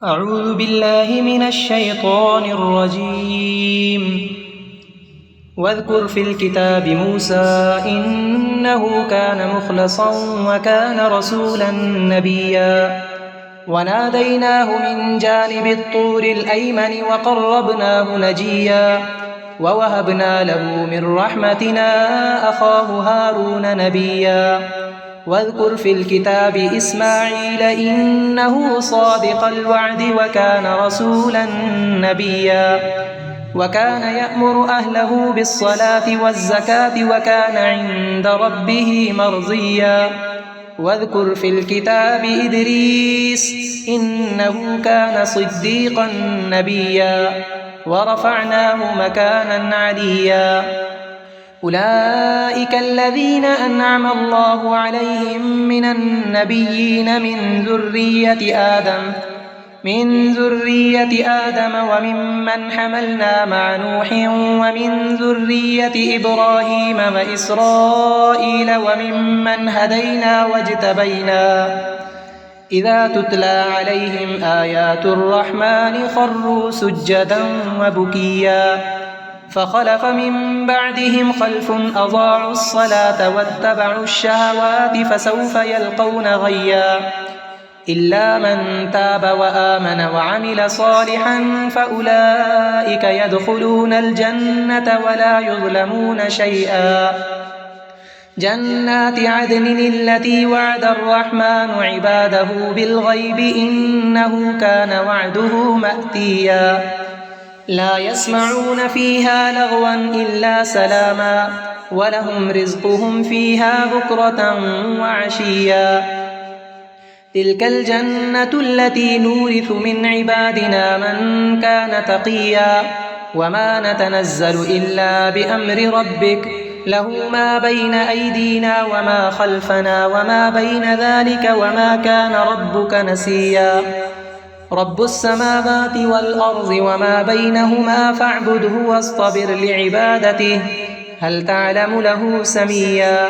أعوذ بالله من الشيطان الرجيم. واذكر في الكتاب موسى إنه كان مخلصا وكان رسولا نبيا وناديناه من جانب الطور الأيمن وقربناه نجيا ووهبنا له من رحمتنا أخاه هارون نبيا واذكر في الكتاب إسماعيل إنه صادق الوعد وكان رسولا نبيا وكان يأمر أهله بالصلاة والزكاة وكان عند ربه مرضيا واذكر في الكتاب إدريس إنه كان صديقا نبيا ورفعناه مكانا عليا أولئك الذين أنعم الله عليهم من النبيين من ذرية آدم وممن حملنا مع نوح ومن ذرية إبراهيم وإسرائيل وممن هدينا واجتبينا إذا تتلى عليهم آيات الرحمن خروا سجدا وبكيا فخلف من بعدهم خلف أضاعوا الصلاة واتبعوا الشهوات فسوف يلقون غيا إلا من تاب وآمن وعمل صالحا فأولئك يدخلون الجنة ولا يظلمون شيئا جنات عدن التي وعد الرحمن عباده بالغيب إنه كان وعده مأتيا لا يسمعون فيها لغوا إلا سلاما ولهم رزقهم فيها بكرة وعشيا تلك الجنة التي نورث من عبادنا من كان تقيا وما نتنزل إلا بأمر ربك له ما بين أيدينا وما خلفنا وما بين ذلك وما كان ربك نسيا رب السماوات والأرض وما بينهما فاعبده واصطبر لعبادته هل تعلم له سميا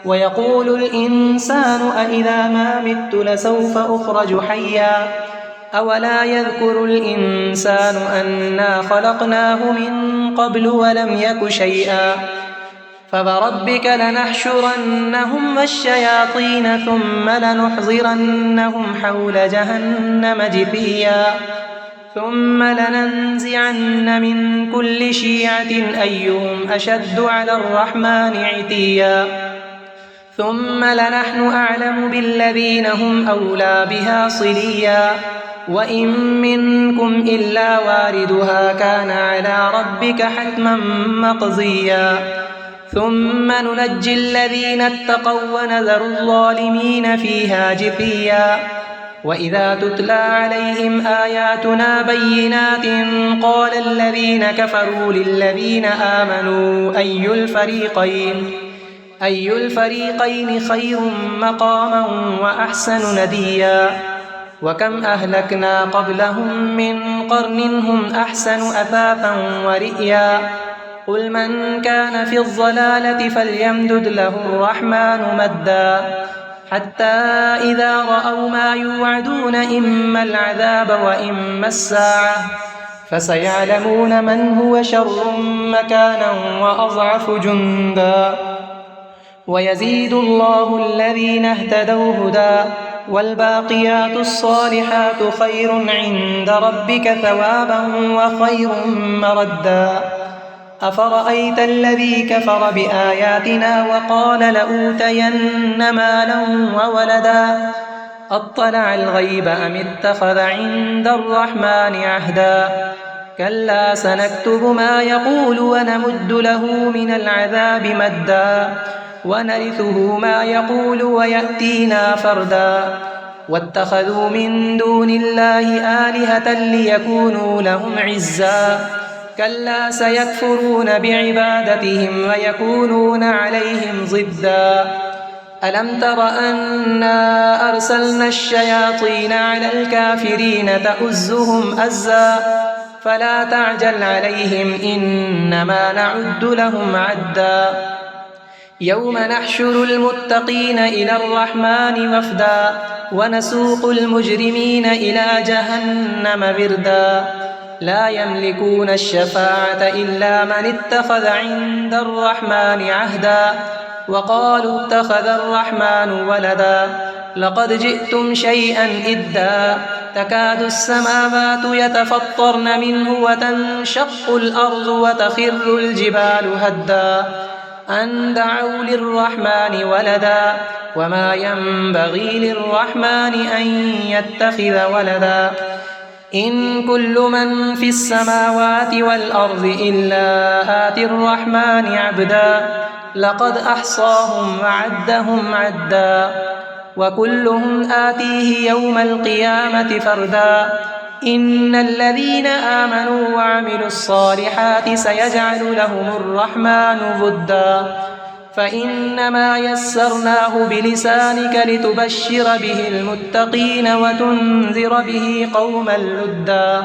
ويقول الإنسان أإذا ما مت لسوف أخرج حيا أولا يذكر الإنسان أنا خلقناه من قبل ولم يك شيئا فوربك لنحشرنهم والشياطين ثم لنحضرنهم حول جهنم جثيا ثم لننزعن من كل شيعة أيهم أشد على الرحمن عتيا ثم لنحن أعلم بالذين هم أولى بها صليا وإن منكم إلا واردها كان على ربك حتما مقضيا ثم ننجي الذين اتقوا ونذر الظالمين فيها جثيا وإذا تتلى عليهم آياتنا بينات قال الذين كفروا للذين آمنوا أي الفريقين خير مقاما وأحسن نديا وكم أهلكنا قبلهم من قرن هم أحسن أثاثا ورئيا قل من كان في الضلالة فليمدد له الرحمن مدا حتى إذا رأوا ما يوعدون إما العذاب وإما الساعة فسيعلمون من هو شر مكانا وأضعف جندا ويزيد الله الذين اهتدوا هدى والباقيات الصالحات خير عند ربك ثوابا وخير مردا أفرأيت الذي كفر بآياتنا وقال لأوتين مالا وولدا أطلع الغيب أم اتخذ عند الرحمن عهدا كلا سنكتب ما يقول ونمد له من العذاب مدا ونرثه ما يقول ويأتينا فردا واتخذوا من دون الله آلهة ليكونوا لهم عزا كلا سيكفرون بعبادتهم ويكونون عليهم ضدا ألم تر أنا أرسلنا الشياطين على الكافرين تؤزهم أزا فلا تعجل عليهم إنما نعد لهم عدا يوم نحشر المتقين إلى الرحمن وفدا ونسوق المجرمين إلى جهنم بردا لا يملكون الشفاعة إلا من اتخذ عند الرحمن عهدا وقالوا اتخذ الرحمن ولدا لقد جئتم شيئا إدا تكاد السماوات يتفطرن منه وتنشق الأرض وتخر الجبال هدا أن دعوا للرحمن ولدا وما ينبغي للرحمن أن يتخذ ولدا إن كل من في السماوات والأرض إلا آتي الرحمن عبدا لقد أحصاهم وعدهم عدا وكلهم آتيه يوم القيامة فردا إن الذين آمنوا وعملوا الصالحات سيجعل لهم الرحمن ضدا فإنما يسرناه بلسانك لتبشر به المتقين وتنذر به قوما لدا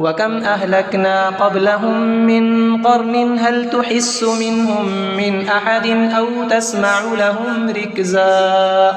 وكم أهلكنا قبلهم من قرن هل تحس منهم من أحد أو تسمع لهم ركزا.